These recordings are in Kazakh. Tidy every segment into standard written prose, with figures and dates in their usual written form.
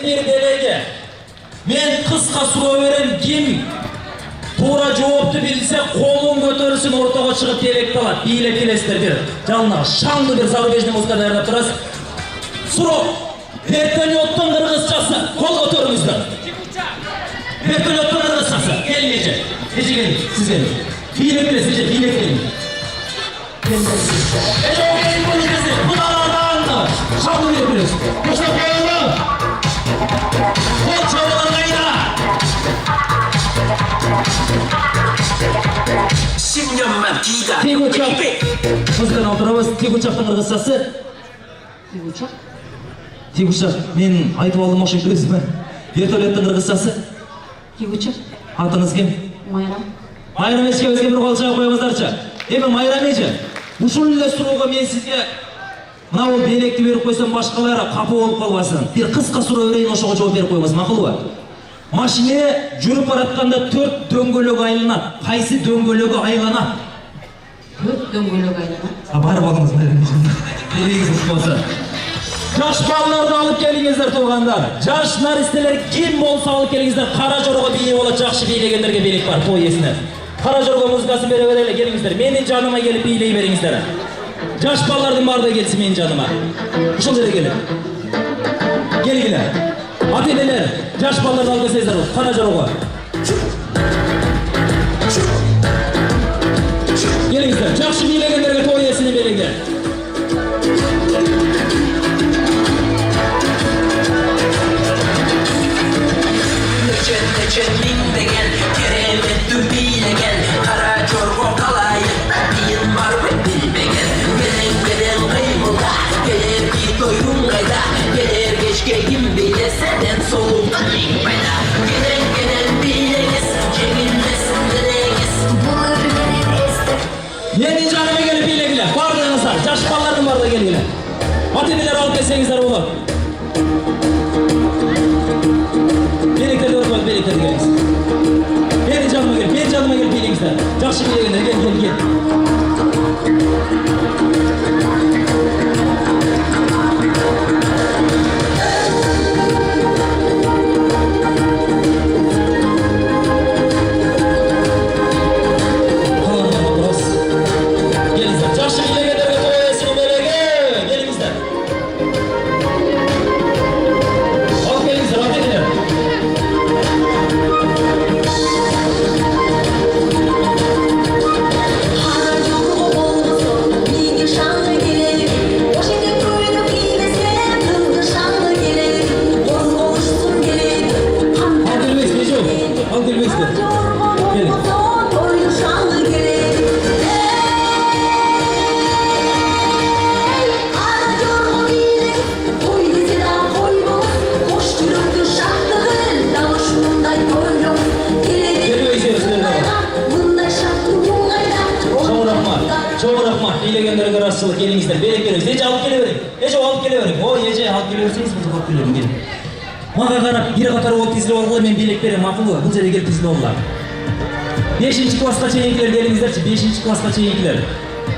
bir delege. Men kıska suroo berem, kim toora жоопты bilse kolun götürürsün, ortaga çıkıp delek kalat. Biyle kelesler bir. Жалына шаңды bir зарубежный музыка даярдап турасыз. Суроо. Вертолеттун кыргызчасы. Кол көтөрүңүздөр. Вертолеттун кыргызчасы. Келin Ece. Ece gelin. Siz gelin. Biyle kelesiniz. Ece. Biyle gelin. Ece o gelin bunu kesin. Bu dağlardan da. Şanlı yapıyoruz. Koşma koyalım. Kol çoğalan kayda. 10년만 기다. Tiguçak. Muzdan oturabız. Tiguçak'ın kırgızçası. Tiguçak? Tiguçak. Men aytып алдым ошо билесизби? Вертолеттун кыргызчасы. Tiguçak. Атыңыз ким? Майрам. Майрам эчке өзгө бир кол чыгып коюңуздарчы. Эми Майрам эже, ушул эле суроого мен сизге мына бул белекти берип койсом башкалар капа болуп калбасын. Бир кыска суроо берейин, ошого жооп берип коюңуз, макулбу? Машине жүрүп баратканда 4 дөңгөлөк айланат. Кайсы дөңгөлөгү айланат? 4 дөңгөлөк айланат. Барып алыңыз, Майрам эже. Берегиңиз болсо. Жаш балаларды алып келиңиздер туугандар. Жаш наристелер ким болсо алып келиңиздер. Кара жорго бийи болот, жакшы бийлегендерге белек бар, той эсине. Кара жорго музыкасын бере берели, келиңиздер. Менин жаныма келип бийлей бериңиздер. Жаш балалардын баардыгы келсин менин жаныма. Ушул жерге келип. Келгиле. Ата-энелер, жаш балаларды алып келсеңиздер, кара жорго. Келиңиздер. Жакшы бийлегендерге той эсине белеңдер. Neçen minbegen, keremet dürbiyegen, kara çorgo kalayıkta biyin var ve bilbegen. Gelen kıymılda, gelir bir doyum kayda, gelir geçke kim bile senden solunda linkmayda. Gelen bileniz, çekinmesin dedeniz, bulur benim estir. Yeni canıma gelip biyle bardığınızlar, yaş ballarının bardığı gelgiler. Ata-eneler alıp kelsеңizdер olur. Beleklerdi örtmez, beleklerdi geliniz. Benim canıma gelip biylеңizdер. Жақсы biylегендер, gel. Biylегендерге рахмат, келиңиздер, белек бериңиз. Ece alıp kele бериң. Ece alıp kele бериң. Ой, Ece alıp kele берсеңиз, музыка алып келе бериң, келin. Мага карап, бир катар болуп тизилип алгыла, мен белек берем, макулбу? Бул жерге келип тизилип алгыла. 5-класска чейинкилер келиңиздерчи, 5-класска чейинкилер.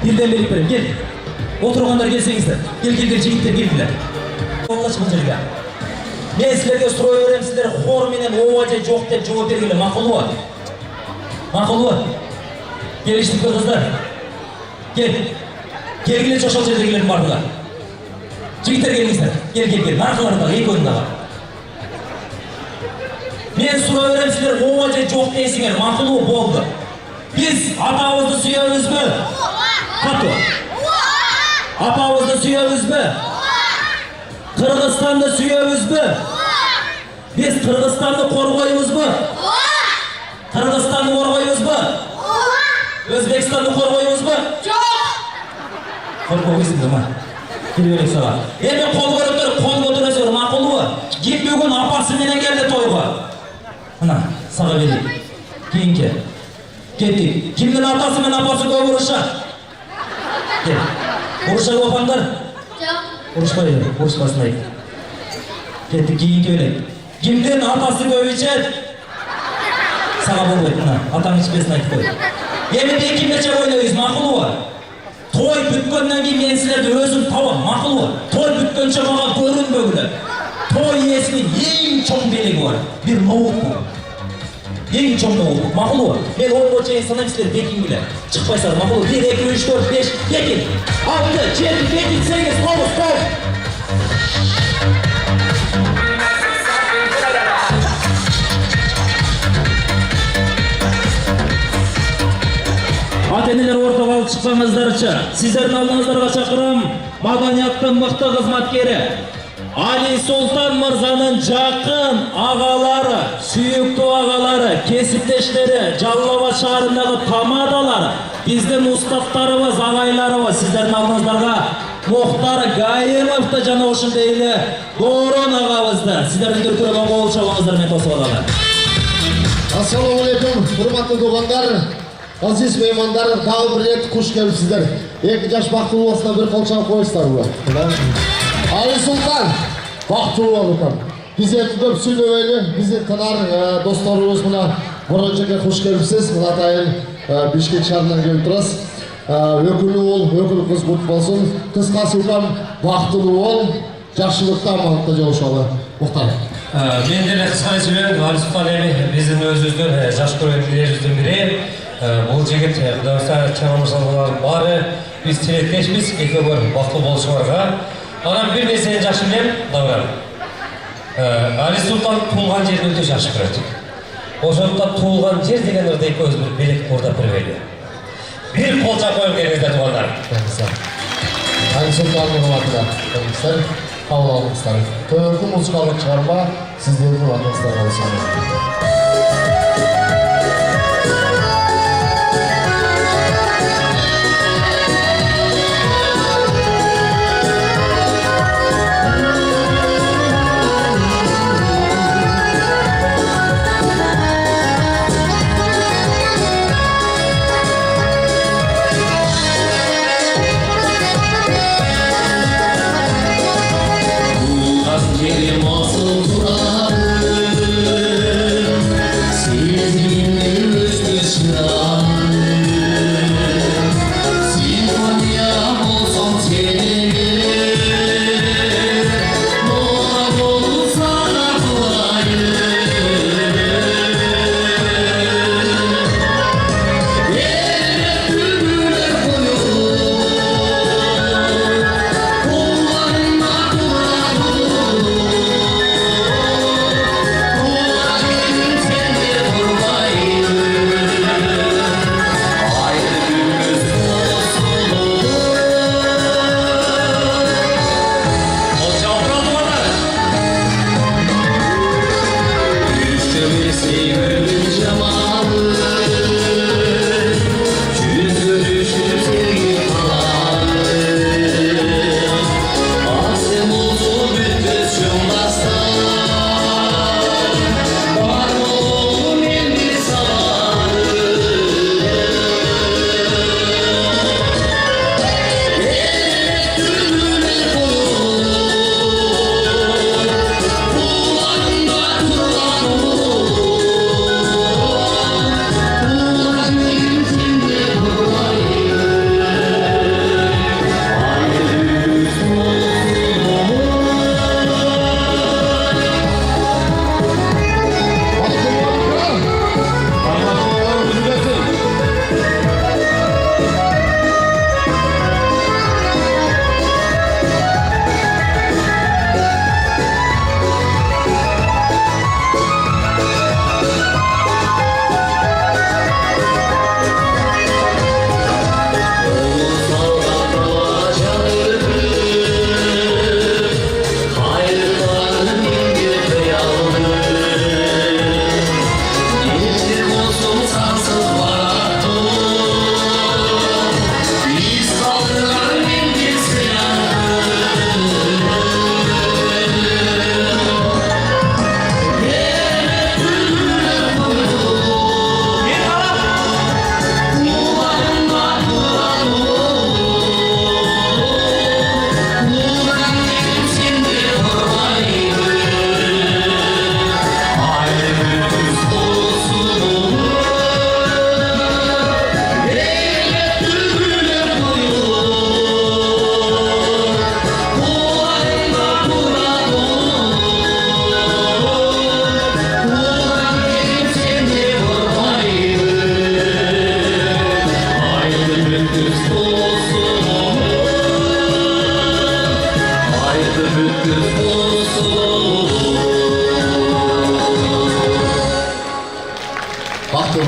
Бирден белек берем, кел. Отургандар келсеңиздер. Кел, жигиттер келгилер. Аллачы бул жерге. Мен силерге суроо берем, сиздер хор менен ооба же жок деп жооп бергиле, макулбу? Макулбу? Келиштикпи кыздар? Келгиле ошол жерлердегилердин бардыгы. Жигиттер келиңиздер. Кел. Наркыларындагы экөөүн дагы. Мен суроо берем, силер ооба же жок дейсиңер, макулбу? Болду. Биз атабызды сүйөбүзбү? Катуу. Апабызды сүйөбүзбү? Кыргызстанды сүйөбүзбү? Биз Кыргызстанды коргойбузбу? Кыргызстанды коргойбузбу? Өзбекстанды коргойбузбу? Коркобойсуңдар ма? Келе берейин сага. Эми кол көтөрөсүңөр, макулбу? Ким бүгүн апасы менен келди тойго? Мына, сага берейин. Кийинки. Кеттик. Кимдин атасы менен апасы көп урушат? Кел. Урушат опаңдар? Жок. Урушпайбы? Урушпасын айт. Кеттик, кийинки элек. Кимдин атасы көп ичет? Сага болбойт, мына. Атаң ичпесин айтып кой. Эми эки мече ойнойбуз, макулбу? Той бүткөндөн кийин мен силерди өзүм табам, макулбу? Той бүткөнчө мага көрүнбөгүлө. Той иесинин эң керегі бар. Bir ноут bu. Ең чоң ноут. Мақұл ғой? Мен 10-ға чейін санаймын, сіздер бекингілер. Шықпайсыздар, мақұл. 1, 2, 3, 4, 5, бекин. 6, 7, 8, 8, 9, 10. Ата-енелер ортаға алып шықсаңыздаршы. Сіздердің алдыңыздарға шақырам маданияттың мықты қызматкері Али Сұлтан мырзаның жақын ағалары, сүйікті ағалары, кесіптештері, Жаллабад шаарындағы тамадалары, біздің ұстаптарымыз, ағайларымыз, сіздердің алдыңыздарға Мұхтар Гаимовты жана ошондой Дорон ағабызды сіздердің дүркүрөгөн кол чабыңыздармен тосуп алалы. Ассалаумағалейкум, құрметті туғандар, азиз меймандар, тағы бір рет қош келіпсіздер. 2 жаш бақытылы болсына бір қол шабып қойыңыздар ғой. Али Сұлтан, бақытылы болыңыздар. Біз енді көп сөйлемейлі, біздің тынар достарымыз мына Боранжаға қош келіпсіз. Мына атайын Бишкек шаарынан келіп тұрасыз. Өкілі бол, өкілі қыз бұт болсын. Қысқасы ұлан бақытылы бол, жақшылықта амандықта жолшалы. Мұхтар. Мен де қысқаша сөйлеймін. Али Сұлтан әли біздің өзіміздің жас көрермендеріміздің бірі. Бұл жігіт құдайса чамамызның бары біз тілектеспіз, екі бір бақытты болушыларға. Анам бір нәрсені жақсы білемін, Давран. Али Сұлтан туылған жерді өте жақсы көреді. Ошондуктан туылған жер деген ырдай көз бір белек қордап бірбейлі. Bir қол қойып келіңіздер туғандар. Али Сұлтанның атына келіңіздер, қабыл алыңыздар. Тойырды музыкалық шығарма сіздердің атыңыздар қалысыңыз.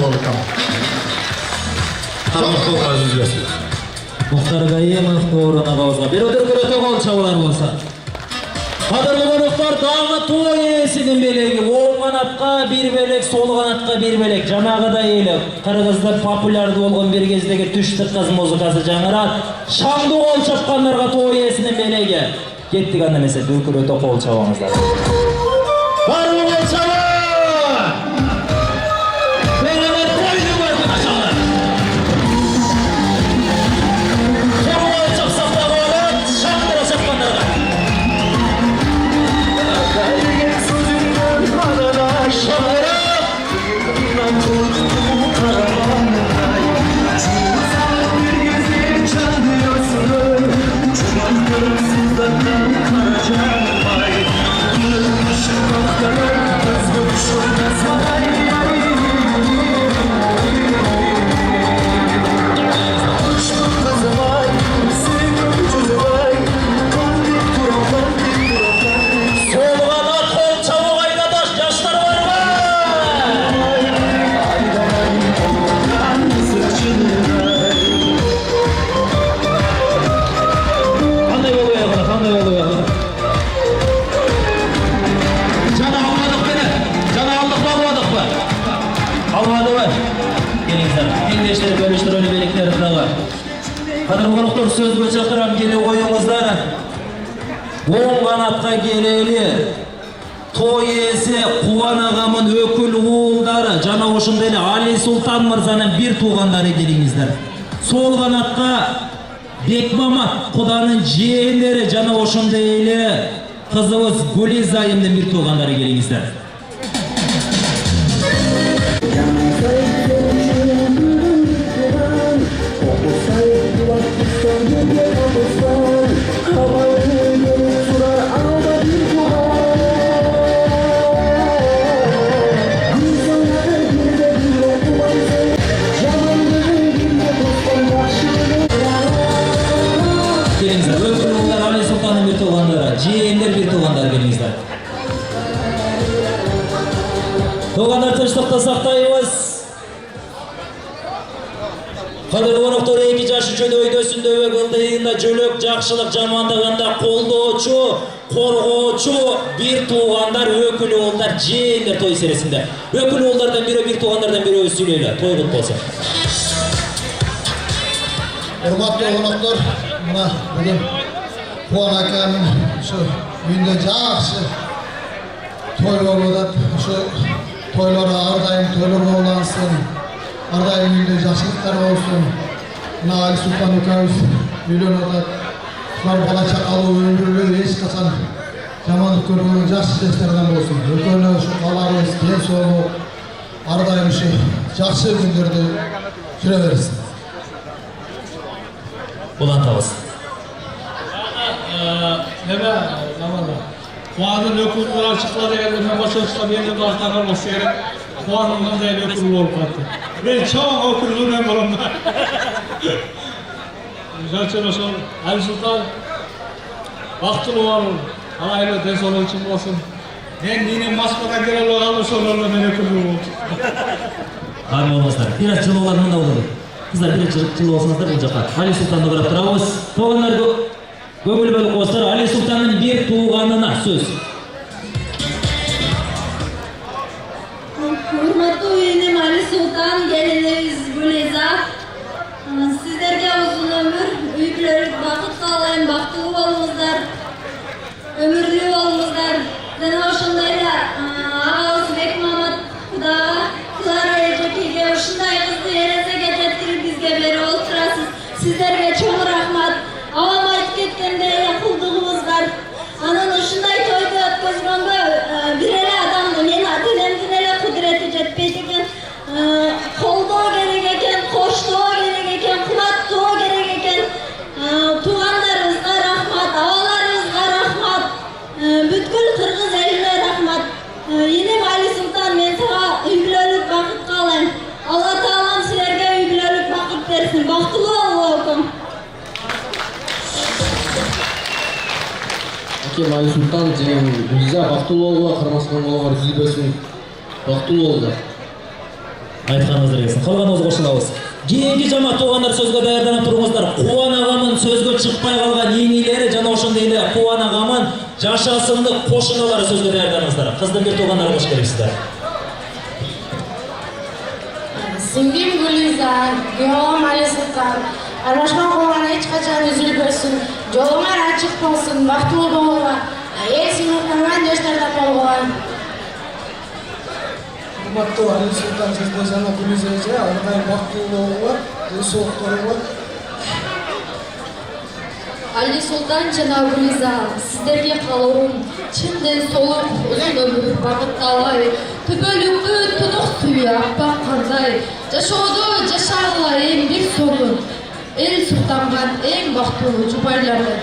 болдукам. Тармақтау қазы үзбесін. Мұхтар Гаемов орына қауызға. Бір өтіркіреті қол шабылар болса. Қадырлы қонақтар, дағы той иесінің белегі. Оң қанатқа бір белек, сол қанатқа бір белек. Жаңағыдай елі. Қырғыздың популярды болған бір кездегі түштік қыз музыкасы жаңырат. Шаңды қол шапқандарға той иесінің белегі. Кеттік анамесе, дүркіреті қол шабыңыздар. Барлы қол шабы! Бәрімер тойды көрді қашалар. Қадырлы қонақтар, сөзге шақырам келе қойыңыздар. Оң қанатқа келелі той иесі Қуан ағамын өкіл уылдары жана ошондой эле Али Султан мырзанын бир туугандары келиңиздер. Сол қанатқа Бекмамат Құданын жээндери жана ошондой эле кызыбыз Гүлизайымдын бир туугандары келиңиздер. Туғандар тыныштықты сақтайбыз. Қадірлі қонақтар, 2 жаш үчүн өйдөсүндө ылдыйында жөлөк жакшылык жамандыгында колдоочу, коргоочу бир туугандар өкүл уулдар жээндер той сересинде. Өкүл уулдардан бири бир туугандардан бири сөйлөйлү. Той кут болсун. Урматтуу конокторор, мына бүгүн Кубан акамдын ушу үйүндө жакшы той болуп атат. Ушу тойлар ар дайым тойлор болсун. Ар дайым үйүндө жакшылыктар болсун. Мына Али Султан акабыз үйлөнүп атат. Ушулар бала чакалуу өмүрүндө эч качан жамандык көрбөгөн жакшы жаштардан болсун. Өкөнө ушу баларыбыз ден соолук ар дайым ушу жакшы күндөрдө жүрө берсин. Улантабыз. Неме, заманда. Куанын өкілдері шықла дегенде мен қошошқа менің артағар болсы керек. Куанын қандай өкіл болып қатты. Мен чоң өкілдерден боламын. Жалчын ошол Али Султан бактылуу болуп, алайлы денсаулыгы үчүн болсун. Мен менин Москвадан келе алып ошолорго мен өкүлдүү болчу. Ар болмастар. Бир жылуулар мында болду. Кыздар бир жыл болсаңыздар бул жака. Али Султанды карап турабыз. Туугандар көңүл бөлүп коюңуздар. Али Султандын бир тууганына сөз. Урматтуу үйүнүм Али Султан, келинибиз Гүлиза. Сиздерге узун өмүр, үй бүлөлүк бакыт каалайм, бактылуу болуңуздар, өмүрлүү болуңуздар. Жана ошондой эле агабыз Бекмамат Кудага, Клара эжекеге ушундай кызды эрезеге жеткирип бизге берип отурасыз. Сиздерге чоң рахмат. Авам айтып кеткендей кулдугубуз бар. Анан ушундай тойду өткөзгөнгө бир эле адамды мен денемдин эле кудурети жетпейт экен. Колдоо керек экен, коштоо керек экен, кубаттоо керек экен. Туугандарыбызга рахмат, абаларыбызга рахмат, бүткүл кыргыз элине рахмат. Энем Али Султан, мен сага үй бүлөлүк бакыт каалайм. Алла таалам силерге үй бүлөлүк бакыт берсин. Бактылуу болгула. Акем Али Султан деген Гүлиза бактылуу болула, кармасқан болуңар үзүлбөсүн. Бактылуу болуңар. Айтқаныңыздар келсін. Қалғаныңыз қосылабыз. Кейінгі жамаат туғандар сөзге даярданып тұрыңыздар. Қуан ағамын сөзге шықпай қалған енелері жана ошондой эле Қуан ағамын жашасымды кошуналары сөзге даярданыңыздар. Кыздыргер туғандар кош келипсиздер. Сиңдим Гүлиза, Гүлом Али Султан, аралашкан колуңан эч качан үзүлбөсүн, жолуңар ачык болсун, бактылуу болууга, эл сени укмаган жаштардан болгон. Урматтуу Али Султан сизде жана Гүлиза эже ар кайым бактылуу болууга, ден соолуктарыңа. Али Султан жана Гүлиза, сиздерге каалоом чын ден соолук, узун өмүр, бакыт талай, түбөлүктүү тунук түбү аппак кандай, жашоодо жашагыла эң бир соңу, эл суктанган эң бактылуу жубайларды.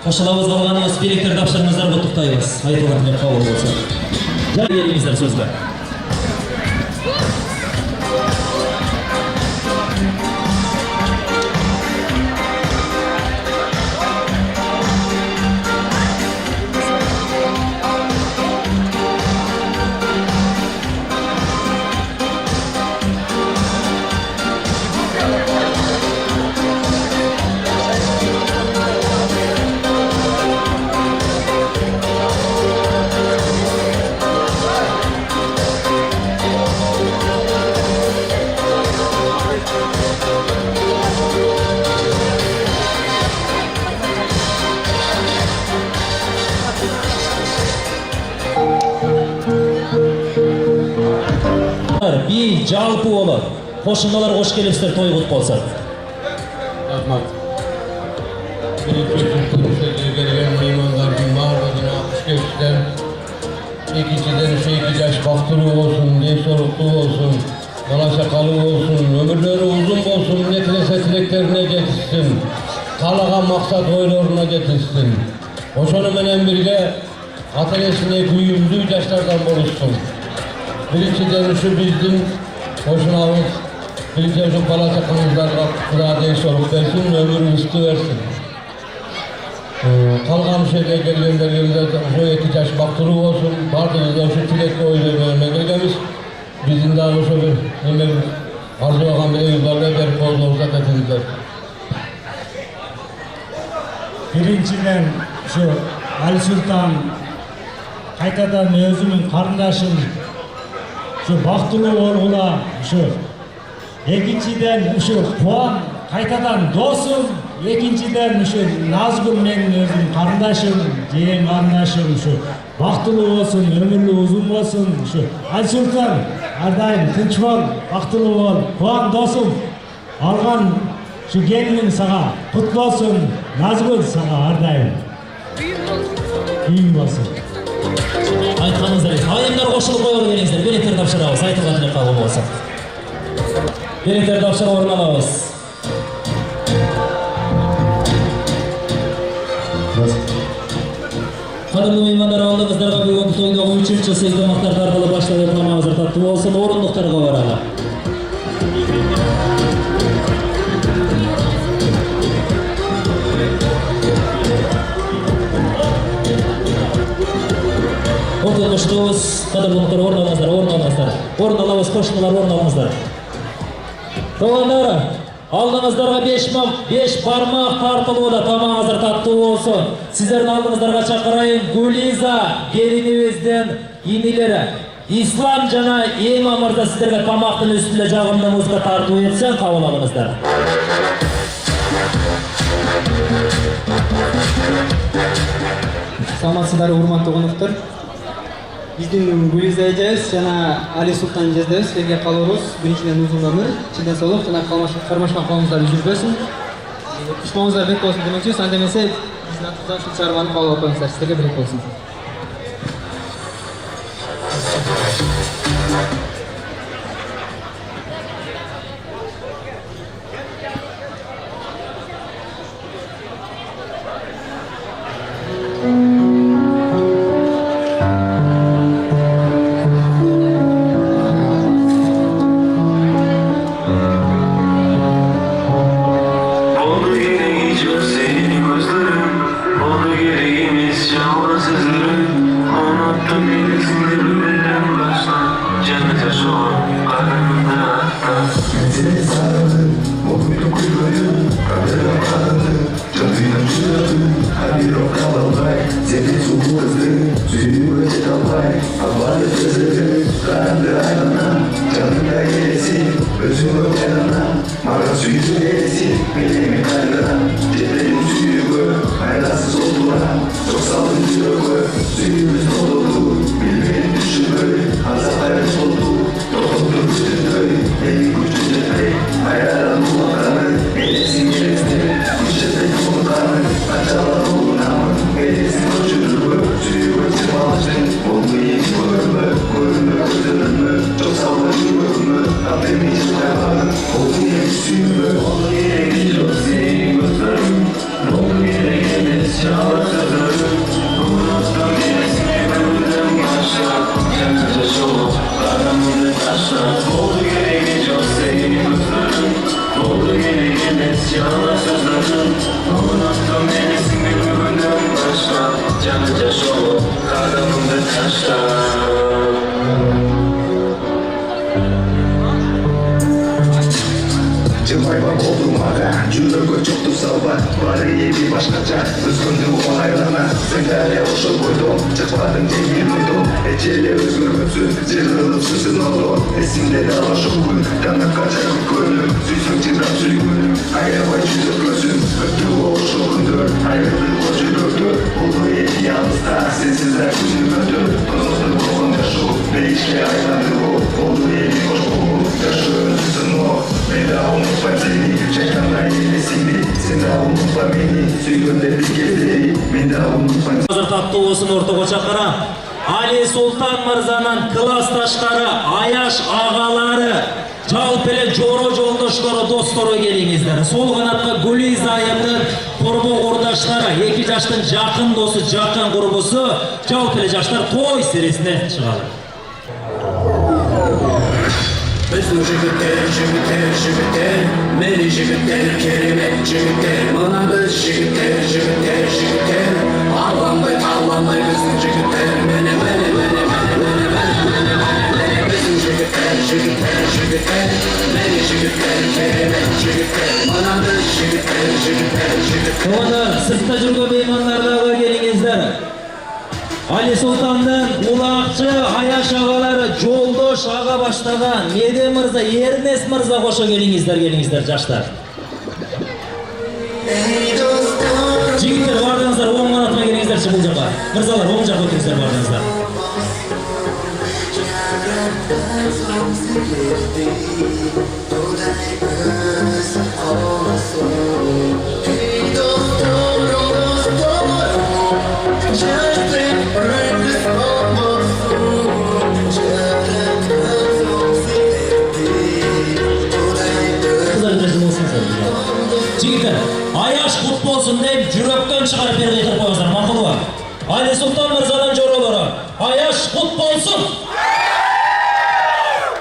Кошулабыз калганыбыз бийликтер тапшырыңыздар, куттуктайбыз. Айтылган tilek кабыл болсун. Жай бериңиздер сөзгө. Би жалпы болот. Кошуналар кош келипсиздер, той кут болсун. Рахмат. Birlikte gelgen meymanların mağarasına kuş geçtiler. İkinciden şu 2 yaş baktırı olsun, ne soruklu olsun, bana şakalı olsun, ömürleri uzun olsun, ne tilese tileklerine getirsin. Kalagan maksat oylarına getirsin. Oşonu menen birge atalesine güyümlü yaşlardan buluşsun. Birinciden şu bizim hoşunağımız, birinciden şu bala çakanızlarına kıradeyi sorup versin, ömrü üstü versin. Kalgan şeyle gelgenlerinde şu 2 yaş baktırı olsun, bardığımızda şu tilekli oylarına gelgemiz, bizim daha şu bir hemen arzu olan bir yıllarla bir bol olsa getirdiler. Birinciden şu Ali Sultan kaytadan özümün karındaşım şu baktılуу болгула şu ekинчиден şu Kuan kaytadan dostum, ekинчиден şu Nazgül menin özüm karındaşım, jeğen karındaşım şu baktılуу olsun, ömürlü uzun olsun şu Ali Sultan ardayım tinç bol, baktılуу bol, Kuan dostum algan şu gelinim sana kutlu olsun, Nazgül sana ardayım büyük olsun. Айтқаныңыздар келсін. Айымдар қошылып қойып келіңіздер. Билеттер тапшырабыз. Айтылған tilek кабыл болсын. Билеттер тапшырып орын алабыз. Кадірлі меймандар, алдыңыздарга бүгүнкү тойдогу 3-чү сыйдымактар тартылып башталып, намаздар таттуу болсун, орундуктарга баралы. Отылмыштыбыз, кадырлыктар, орун алыңыздар, орун алабыз, кошуналар, орун алыңыздар. Туғандар, алдыңыздарга 5 бармак тартылууда, тамагыңыздар таттуу болсун. Сиздердин алдыңыздарга чакырайын Гүлиза келинибиздин инилери. Ислам жана Эйма мырза сиздерге тамактын үстүнө жагымды музыка тартуу этсен, кабыл алыңыздар. Саламатсыздар, урматтуу конуктар. Биздин Гүлиза эжебиз жана Али Султан эжебиз силерге каалообуз биринчиден узун өмүр, чындын соолук жана кармашкан колуңуздар үзүлбөсүн. Кутмаңыздар бек болсун демекчибиз, анда эмесе биздин атыбыздан ушул чыгарманы кабыл алып коюңуздар. Силерге бирик болсун. Unuttum yine sinirlerden başlar. kızdı, suyumu öte kalpay, havalı kızdı, karandı aylana, canımda gelesin, özüm ötelana, mara suyu gelesin, belimin aylana, cebrelim suyu, faydasız oldular, çok salın diyor, suyumuz oldu, bilmeyin düşünür, azap hayat oldu, doktor üstünü, evi gücünü, hayran olmakanı, gelesin gelesini, güçlesin komutanı, açalan olunamı, gelesin koşulur, suyu ötüm alıştın, oldu yeni koyunlu, gözünü, çok sallanıyor mu, Rabbim için hayvanı, oldu yeni suyu, oldu yere gidiyor senin gözlerim, oldu yere gelmez çağırtırım, unuttum yine seni ömrüm başla, yanıca şov, karanlığı taşla, oldu yere gidiyor senin gözlerim, oldu yere gelmez çağırtırım, unuttum yine seni ömrüm başla, yanıca şov, karanlığı taşla. Cımay bak oldum hala, cürüğü çoktu salva, bari bir başkaca, üzgündüm o ayrana, senlerle hoşa koydum, çıkmadım cengil uydum, ecele özgürmüsün, cırılıp sızın oldu, esimleri alaşokun, kanıp kaçak bir koynum, süzüm çırak sürgünüm, ayavay çözüp gözüm, öptü o hoşokundur, ayrılık hoşu gördü, oldu yedi yalnızda, sensizler gözüm öldü, tozuldu kokun yaşı, değişke aylandı o, oldu yedi hoş koku, yaşı özüsün o, bela unutma seni, çekanlar yelesini, sen de unutma beni, süygünde bir gezleri, ben de unutma. Hazır tatlı olsun orta koçaklara. Ali Sultan Mırza'nın kılas taşları, Ayaş ağaları, Çalpele Joro joldoşları, dostları gelingizler. Sol kanatda Guliza ayımның kurbu kurdaşları, iki jaштың жақын досы, жақын kurbusu, Çalpele jaштар toy serisine çıkalım. Bizim jigitler, jigitler, jigitler, meni jigitler, kerimet jigitler, mana biz jigitler, jigitler, jigitler, ağlanmay bizim jigitler, meni, bizim jigitler, jigitler, jigitler, meni jigitler, kerimet jigitler, mana biz jigitler, jigitler, jigitler. Doğanlar, sırtta жүрген meymanlardaға gelingizler. Ali Sultan'ın ulaqçı Ayaş ağaları Joldoş ağa başlagan Mede Mırza, Ernest Mırza koşa gelingizler jaштар. Жигиттер бардыңыздар, оң канатына келиңиздерчи бул жака. Мырзалар, оң жакка өтүңүздөр бардыңыздар. Жигиттер, Аяш кут болсун деп жүрөктөн чыгарып берип айтып коюңуздар, макулбу? Ali Sultan Mırzaдан жоролору, Аяш кут болсун.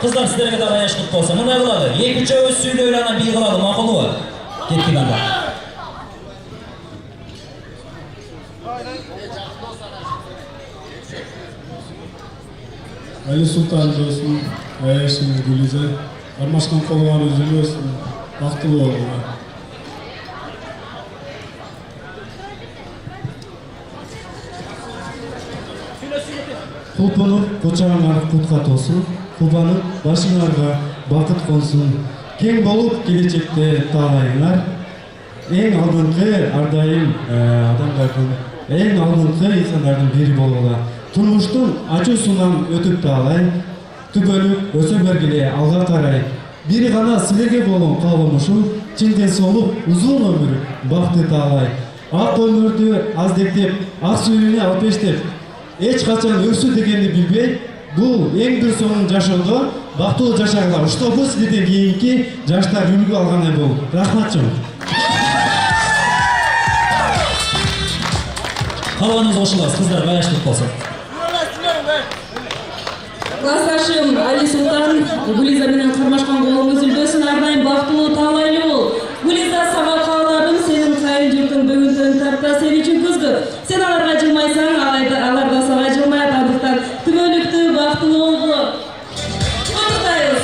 Кыздар, сиздерге дагы Аяш кут болсун. Мындай кылалы, эки-үчөөбүз сүйлөп анан бий кылалы, макулбу? Кеттик анда. Ali Sultan болсын, Аяшың Гүлиза, армашкан колуңар үзүлбөсүн, бактылуу болуңар. Кулпунуп, кочаңар кутка толсун, кулбанып, башыңарга бакыт консун. Кең болуп келечекте таалайыңар. Эң алдыңкы ардайым адамдардын, эң алдыңкы инсандардын бири болула. Турмуштун ачуусунан өтүп таалай, түбөлүп өсө бергиле алга карай. Бири гана силерге болгон каалоомушум чын денсаулык, узун өмүр, бакты таалай. Ак өмүрдү аздектеп, ак сүйүүнү алпештеп, эч качан өксү дегенди билбей, бул эң бир сонун жашоодо бактылуу жашаңдар. Чтобы сиздерден кийинки жаштар үлгү алгандай болуп. Рахмат чоң. Калганыңыз кошулабыз, кыздар Аяштык болсун. Классташым Ali Sultan, Гүлиза менен кармашкан колуң үзүлбөсүн, ар дайым бактылуу, таалайлуу бол. Гүлиза, сага кааларым сенин кайын журтуң бүгүндөн тарта себичиң күзгү. Сен аларга жылмайсаң, алар да сага жылмайат, андыктан түбөлүктүү бактылуу болгула. Куттуктайбыз.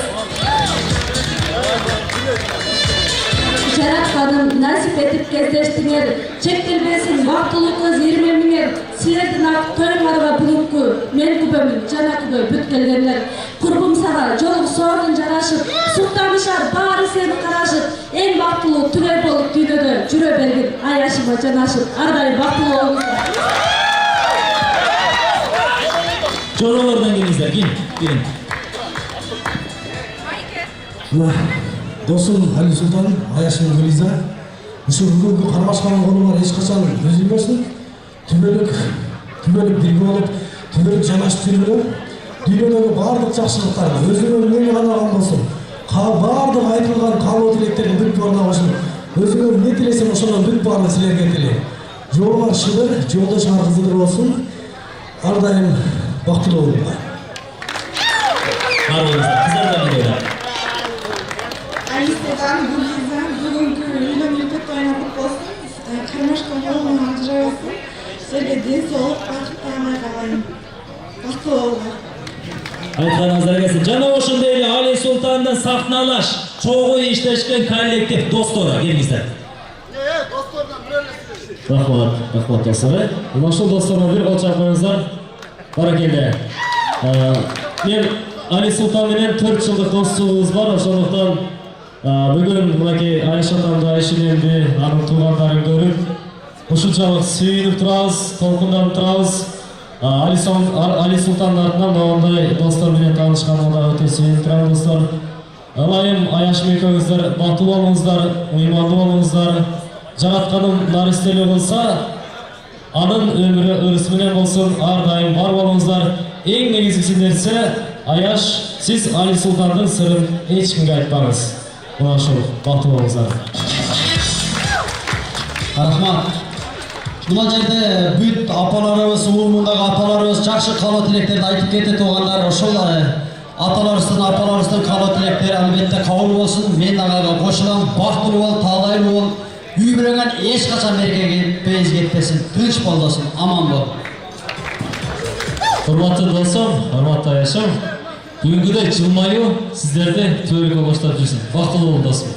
Жаратканым насип этип кездештиңер, чектелбесин бактылуу көз ирмемиңер, силердин ак Сіздерге бүгінгі мен күбім, жана күбі бүт келгендер. Құрбым саға жолың соғын жарашып, сұқтанышар, бары сені қарашып, ең бақтылы түгел болып түйдеді, жүре берген аяшыма жанашып, ардай бақтылы олыңыздар. Жоралардан келіңіздер, келin. Досым Али Султан, аяшым Гүлиза, ушу бүгүнкү кармашканын колу бар эчкачан үзүлбөсүн. Түбөлүк бирге болуп, түбөлүк жанашып жүргүлө. Дүйнөдөгү бардык жакшылыктар өзүңөр эмне каалаган болсун. Бардык айтылган каалоо тилектердин бүт баарына кошулуп, өзүңөр эмне тилесең ошонун бүт баарын силерге тилейм. Жолуңар шыгыр, жолдошуңар кызыгыр болсун. Ар дайым бактылуу болуңар. Кыздардан келиңер. Али Султан, Гүлиза, бүгүнкү үйлөнүү тойуна кут болсун. Кармашкан колуңан ажырабасын. Силерге ден соолук, бакыт таамай калайын. Бактылуу болуңар. Айтқаныңыздар келсін. Жана ошондой эле Али Султандын сахналаш, чогуу иштешкен коллектив достору келиңиздер. Рахмат достор. Ошол досторго бир кол чапыңыздар. Баракелде. Мен Али Султан менен 4 жылдык достугубуз бар, ошондуктан бүгүн мынакей Айша апамды, Айшенемди, анын туугандарын көрүп, ушунчалык сүйүнүп турабыз, толкунданып турабыз. Али Султандын артынан моундай достор менен таанышканыма да өтө сүйүнүп турам достор. Ылайым Аяшым экөөңүздөр бактылуу болуңуздар, ыймандуу болуңуздар. Жаратканым наристелүү кылса, анын өмүрү өрүсү менен болсун, ар дайым бар болуңуздар. Эң негизгиси нерсе, Аяш, сиз Али Султандын сырын эч кимге айтпаңыз. Мына ушул бактылуу болуңуздар. Рахмат. Мына жерде бүт апаларыбыз, уумундагы апаларыбыз жакшы каалоо тилектерди айтып кетти туугандар. Ошол апаларыбыздын каалоо тилектери албетте кабыл болсун. Мен ага кошулам. Бактылуу бол, таалайлуу бол. Үй бүлөңөн эч качан мерекеге бейиз кетпесин. Тынч болдосун, аман бол. Урматтуу досум, урматтуу Аяшым, бүгүнкүдөй жылмаюу сиздерди түбөлүккө коштоп жүрсүн. Бактылуу бол досум.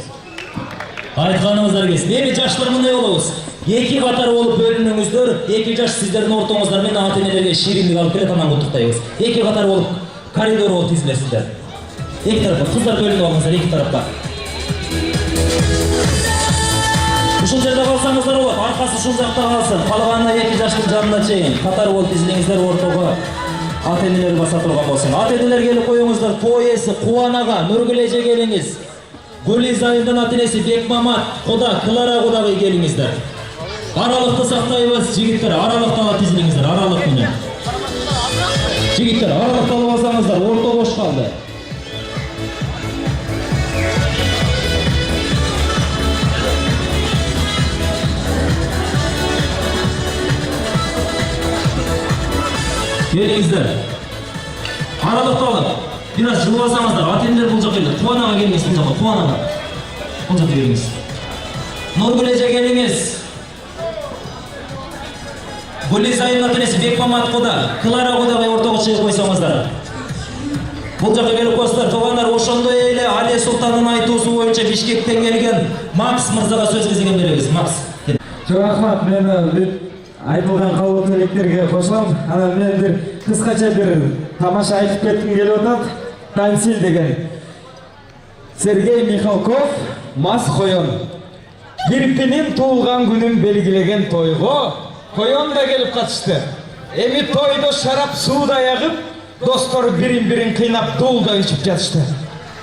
Айтқаныңыздар келсин. Эми жаштар мындай болобуз. 2 катар болуп бөлүнүңүздөр. 2 жаш сиздердин ортоңуздар менен ата-энелерге шириндик алып келет, анан куттуктайбыз. 2 катар болуп коридорго тизилесиздер. 2 тарапка кыздар бөлүнүп алыңыздар, 2 тарапка. Ушул жерде калсаңыздар болот, аркасы ушул жакта калсын. Калганына 2 жаштын жанына чейин катар болуп тизилиңиздер, ортого ата-энелер баса турган болсун. Ата-энелер келип коюңуздар, той ээси Кубанага, Нургүл келиңиз. Гүлиза айымдын ата-энеси Бекмамат Куда, Клара Кудагы келиңиздер. Аралыкты сактайбыз, жигиттер, аралыкта тизилиңиздер, аралык менен. Жигиттер, аралыкта алып алсаңыздар, орто бош калды. Келиңиздер. Аралыкта алып, бираз жылып алсаңыздар, ата-энелер бул жака келиңиз. Кубанага келиңиз, бул жака, Кубанага. Бул жака келиңиз. Нургүл келиңиз. Гүлиза айымдын ата-энеси Бекмамат Куда, Клара Кудагы ортого чыгып койсоңуздар. Бул жака келип коесуздар. Туугандар, ошондой эле Али Султандын айтуусу боюнча Бишкектен келген Макс мырзага сөз кезеген беребиз. Макс. Рахмат, мен айтылган каалоо тилектерге кошулам. Анан мен бир кыскача бир тамаша айтып кетким келип атат. Тансил деген. Сергей Михалков, Мас Коён. Кирпинин туулган күнүн белгилеген тойго Коён да келип катышты. Эми тойдо шарап сууда ягып, достор бирин кыйнап дуулда ичип жатышты.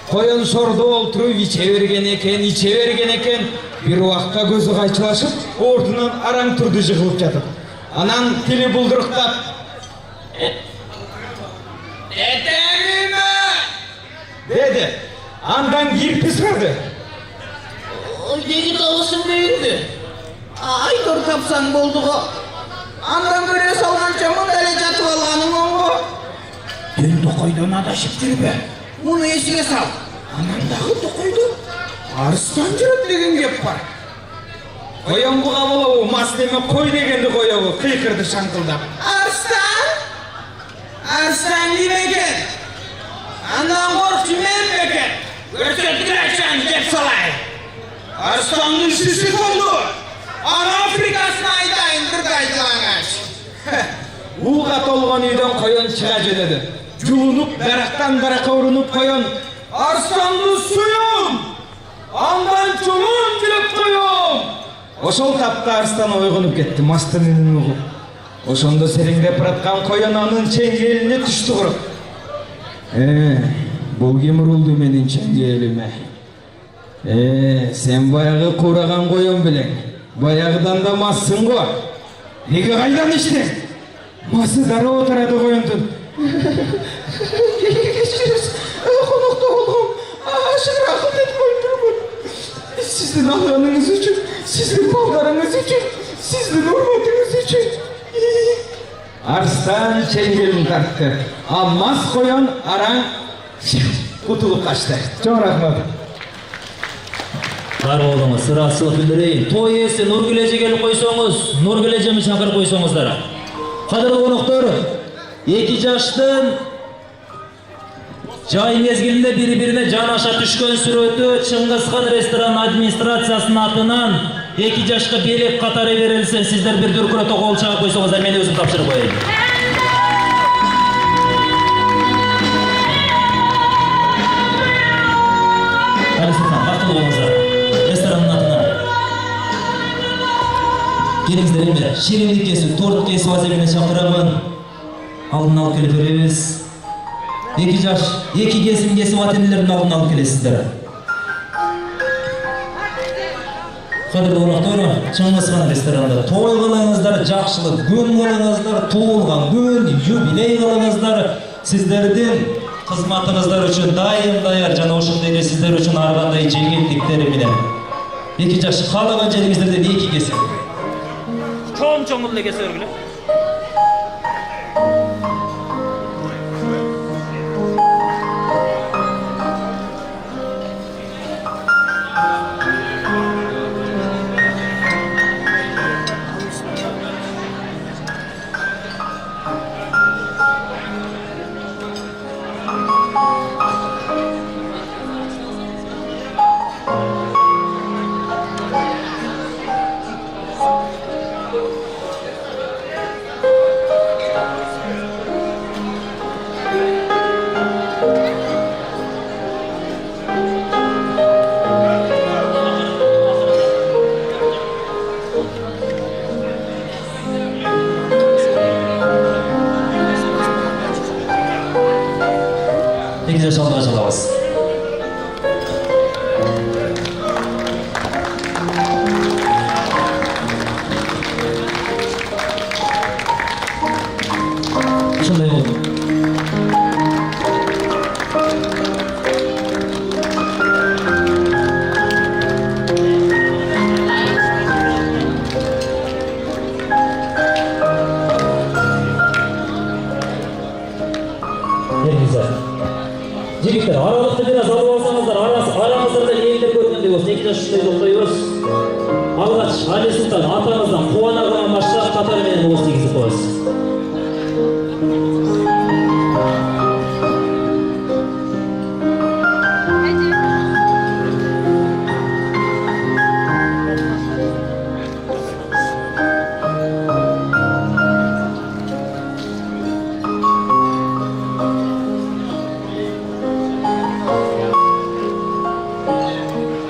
Коён шордо олтуруп иче берген экен. Бир убакта көзү кайчылашып, ортунан араң турду жыгылып жатып. Анан тили булдуруктап: "Этеңиме!" деди. Андан кирпи сурады. Деги табысың дейинди. Айтор тапсаң болду го. Андан көрө салганча мында эле жатып алганың оңго. Ден токойдон адашып жүрбө. Муну эсиге сал. Анан дагы токойдо арыстан жүрөт деген кеп бар. Коён буга болобу, мас деме кой дегенди коёбу, кыйкырды шаңкылдап. Арстан ким экен? Андан коркчу мен бекен. Көрсөтүрөчүн деп салайын. Арстандын шиши болду. Аны Африкасына айтайын, кырдай жалаңаш. Уға толған үйден қойын шыға жөнеді. Жуынып, дарақтан дараққа ұрынып қойын. Арстанды сүйім! Андан чоңын біліп қойын! Ошол тапта арстан ойғынып кетті, мастынының ұғып. Ошондо сереңдеп жатқан қойын анын чеңгеліне түшті құрып. Бұл кем ұрылды менің чеңгеліме? Сен баяғы қураған қойын білең. Баяғыдан да массың ғой. Неге қайдан ішті? Масы дары отырады қойындың. Кешіріңіз, қонақта болғым. Ашық рақым етіп қойындырмын. Сіздің алғаныңыз үшін, сіздің балдарыңыз үшін, сіздің ұрматыңыз үшін. Арстан чеңгелін тартты. Мас қойын араң құтылып қашты. Чоң рахмет. Бар болыңыз, сырақшылық білдірейін. Той иесі Нұргүлеже келіп қойсаңыз, Нұргүлежемі шақырып қойсаңыздар. Қадірлі қонақтар, 2 жаштың жай мезгілінде бір-біріне жанаша түшкен сүрөтү Чыңгызхан ресторан администрациясының атынан 2 жашқа белек қатары берілсін. Сіздер бір дүркіреті қол шағып қойсаңыздар, мен өзім тапшырып қояйын. Бақтылы болыңыздар. Ресторанның атынан. Келіңіздер емдер, шерендік кесу, тордық кесу азабіне шақырамын. Алдын алып келіп өреміз. 2 жаш, 2 кесім кесіп атенелердің алдын алып келесіздер. Қадірлі қонақтар, Чыңгызхан ресторанында той қылыңыздар, жақшылық күн қылыңыздар, туылған күн, юбилей қылыңыздар. Сіздердің қызматыңыздар үшін дайым-даяр жана ошондой эле сиздер үчүн ар кандай жеңилдиктер менен 2 жаш каалаган жериңиздерден 2 кесип чоң эле кесе бергиле. Şaldığa çalabız. Şunday oldu. Жігіттер, аралықты biraz алып алсаңыздар, арамыздарда еңдер көргендей болсын. 2 жаш шындай тоқтайыз. Алғаш, Али Сұлтан атаңыздан қуана қалған баштап қатар менен оғыз тегізіп қойыз.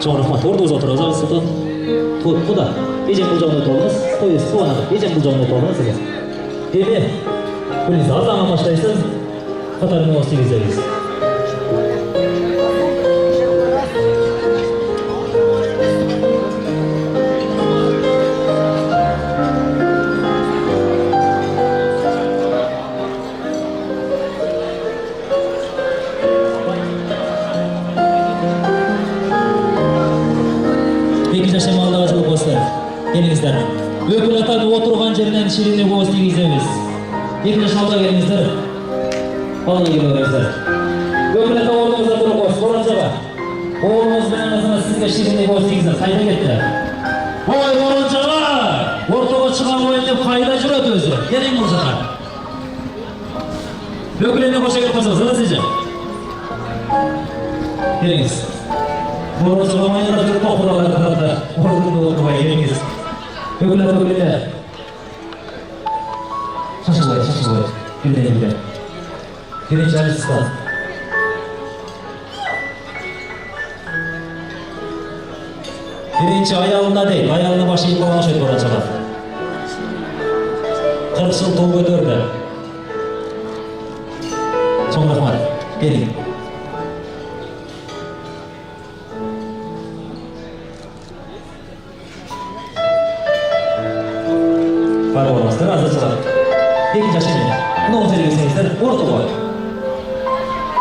Чоң рахмат, ордыңызға отырыңыз, Али Сұлтан. Құда, ежен бұл жағында толыңыз, той есі туанады, ежен бұл жағында толыңыз егер. Деме, күніңізді аздан амаштайсыз, қатарымен оғыз тегізеріңіз. Келіңіздер. Өкіл атаны отырған жерінен ширинне қоғыз тегіземіз. 2 жаш алда келіңіздер. Балына келіңіздер. Өкіл ата орныңызда тұрып қоғыз, Боранжаға. Оғылыңыз бен анасына сізге ширинне қоғыз тегізер. Қайда кетті? Ой, Боранжаға! Ортаға шыған ойын деп қайда жүреді өзі? Келің бұл жақа. Өкілене қоша келіп қосыңыз, ұлы сізі. Келіңіз. Боранжаға майнара жүріп оқыраларды орнында отырмай келіңіз. Öyle. Şaşırlar. Birden bire. Birinci Ali Sultan. Birinci ayağında değil, ayağına başı ilk olan şey olacak. 40 yıl tol götürdü. Çok rahmat. Gelin. Bana olmazdır, hazırcılar. İkinci aşamayın. Bunu o üzere gösterirler, orta koy.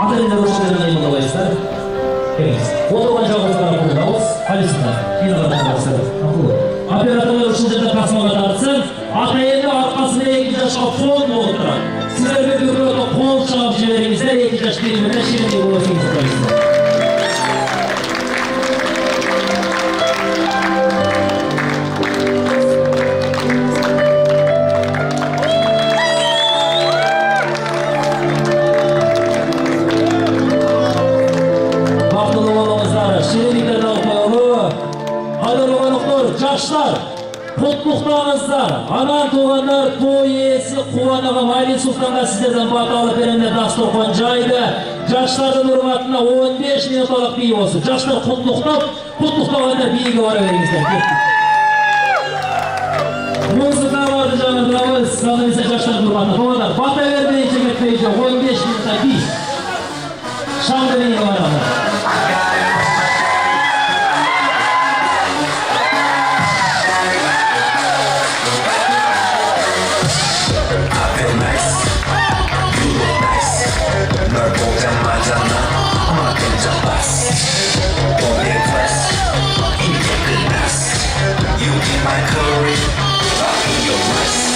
Atarında roşlarına yayınla koyarlar. Evet. Otoban cevaplarına bulunmamız, halisinde. Bir adam olması. Operatörler uçunca kasmalar artsın. Atayende arkasına ikinci aşağı fon mu oturan? Sizler bir görüyordu kol çavcılarınızda ikinci aşağı birbirine şirin diye uğraşınız koyuyorsunuz. Yaşlar, kutluklarınızda, ana doğanlar, toy iyisi, kuvanağa, Vali Sultan'a sizlerden batalı verende dasturxan caydı. Yaşların hürmetine 15 minutalık bir olsun. Yaşlar kutluklarında bilgi var verinizler. Muzika vardı canım, bravo, sanırım ise yaşların hürmetine. Doğanlar, bata vermeyince gitmeyince 15 minuta bir. Şam'da bilgi var ama. My courage, in your voice.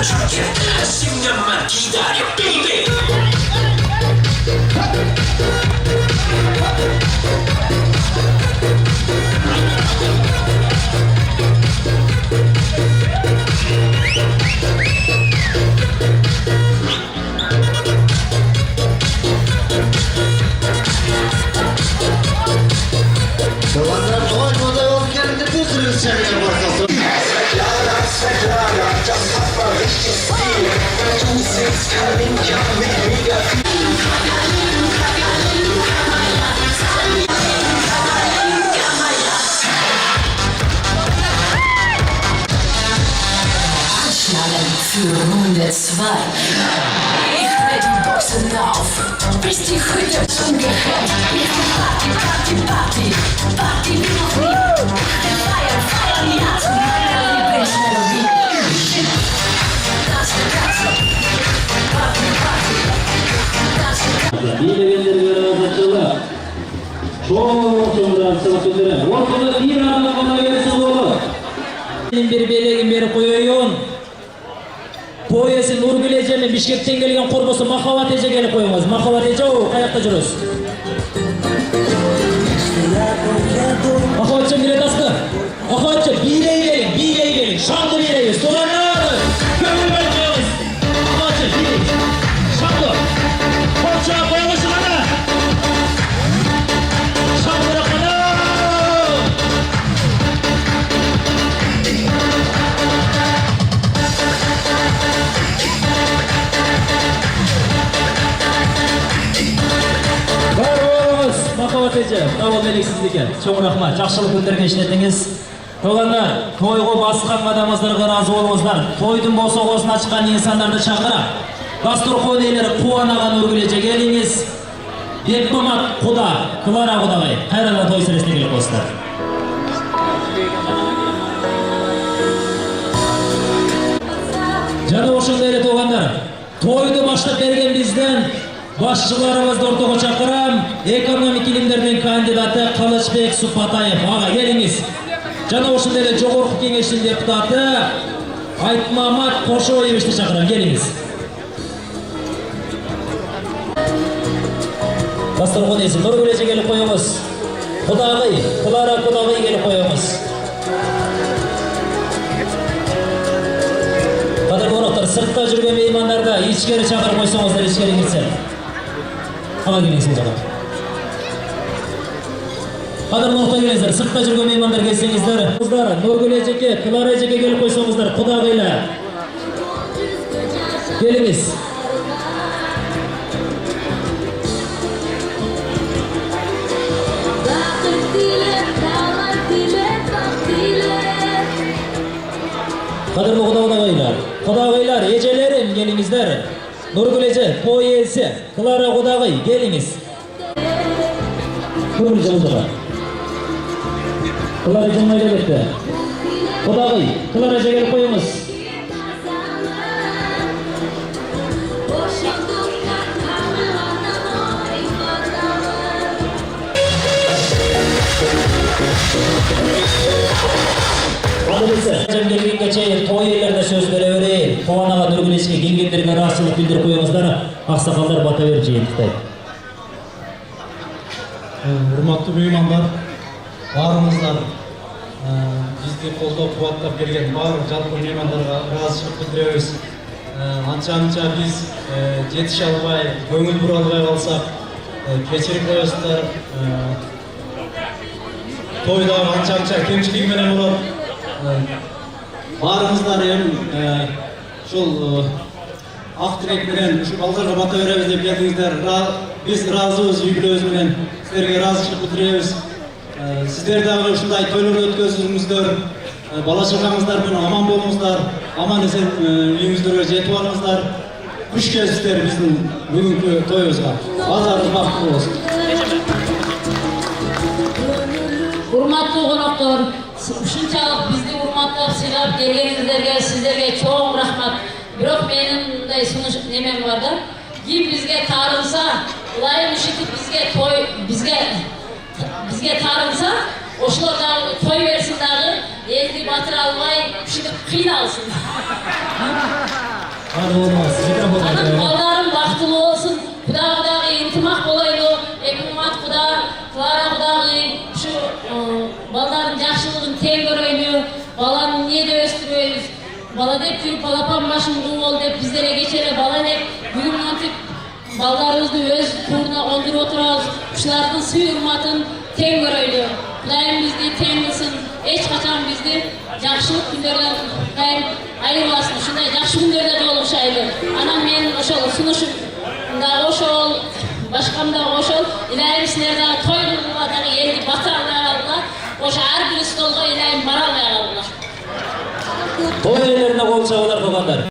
주겠다 10년만 기다려 baby Doğanlar doymadı ol kendi tuzunu seviyor başkası. Für Runde 2. Ich dreh die Boxen auf, bis die Hütte umgehört. Jetzt die Party, Party, Party, Party wie noch nie. Feiern, feiern die Herzen meiner Lieblingsmelodie. Tanzen, tanzen, Party, Party, tanzen, tanzen. Bilegenlerge razatçılık. Çok razatçılık bildirin. Ortada bir adam bana gelsin oğlum. Bir belegin beri koyuyun. Poyesi Nurgül Ece mi Bişkek'ten gelgen korbosu Mahavat Ece gelip koyunuz. Mahavat Ece o ayakta жүрөз. Mahavatçı bire taskı. Mahavatçı bileyi gelin. Şanlı bileyi. Soranlar. Gönül vereceğiz. Mahavatçı bileyi. Şanlı. Korça koyunuz bana. Şanlı rakana. Mahavat Ece, davul beliksizlikке. Çok rahmat, жақсылық күндерге işlettiniz. Toğanlar, toyға басқан адамыңыздарға разы болыңыздар. Тойдың босоғосына шыққан инсандарды шақырам. Дастурхон иелері қуанаған Нургүл Эже келіңіз. Бекмамат құда, Клара құдағай, қайрадан той сіресіне келіп қосыздар. Жана ошондой эле тоғандар, тойды баштап берген бизден başçılarımızды ортого чакырам, экономик илимдердин кандидаты Кылычбек Супатаев. Ага, келиңиз. Жана ошондой эле жогорку кеңештин депутаты Айтмамат Кошоевичти чакырам, келиңиз. Дастурхон эси Нургүл Эже келип коюңуз. Кудагый, Клара кудагый келип коюңуз. Кадырлуу коноктор, сыртта жүргөн меймандарда ичкери чакырып койсоңуздар, ичкери кирсе. Ага, келиңиz жака. Кадырлуу коноктор, келиңиздер, сыртта жүргөн меймандар келсеңиздер. Нургүл Эжеге, Клара Эжеге келип койсоңуздар, кудагыйлар. Келиңиз. Кадырлуу кудагыйлар, кудагыйлар, эжелерим келиңиздер. Нургүл Эже, той ээси, Клара кудагый, келиңиз. Нургүл Эже, Клара Эже келипти. Кудагый, Клара Эже келип коюңуз. Келгенге чейин той элерине сөз бере берейин. Туганага Нургүл Эжеге келгендерге ыраазычылык билдирип коюңуздар. Аксакалдар бата берип жыйынтыктайт. Урматтуу меймандар, баарыңыздар бизди колдоп кубаттап келген баардык жалпы меймандарга ыраазычылык билдиребиз. Анча биз жетише албай, көңүл бура албай калсак, кечирип коесуздар. Тойда анча кемчилиги менен болот. Баарыңыздар эми ушул ак тилек менен ушу балдарга бата беребиз деп келдиңиздер. Биз ыраазыбыз үй бүлөбүз менен, силерге ыраазычылык билдиребиз. Сиздер дагы ушундай тойлорду өткөзүңүздөр, бала чагаңыздар менен аман болуңуздар, аман эсен үйүңүздөргө жетип алыңыздар. Куш келипсиздер биздин бүгүнкү тоюбузга. Базарыңыз бактылуу болсун. Урматтуу коноктор, ушунчалык бизди урматтап сыйлап келгениңиздерге сиздерге чоң рахмат. Бирок менин мындай сунуш немем бар да. Ким бизге таарынса, ылайым ушинтип бизге таарынса, ошолор дагы той берсин дагы, элди батыра албай ушинтип кыйналсын. Hadi olmaz. Mikrofon Anam açalım. ballarım baktılı olsun. Kudağı intimak olaydı. Ekmemat kudağı, Clara kudağı şu balların yaşlılığını ten göreydi. Balanı niye de östürüyoruz? Bala dep yürüp balapan başım kum ol dep bizlere geçere bala dep büyüm antip ballarımızı öz turuna ondur oturarız. Kuşlarının sıyırmatın ten göreydi. Kudayım bizde ten kılsın. Hiç kaçan bizde yaxşılık günlerden gayrı ayırmasın. Şunday yaxşı günlerde joluşaydı. Anam menin oşol sunuşum da oşol, başkam da oşol. İlayim sizlerden toyluğuna yerdi batarlar. Oşa her biri stolga ilayim baralmayallar. Toy ellerine kol çağılar bakanlar.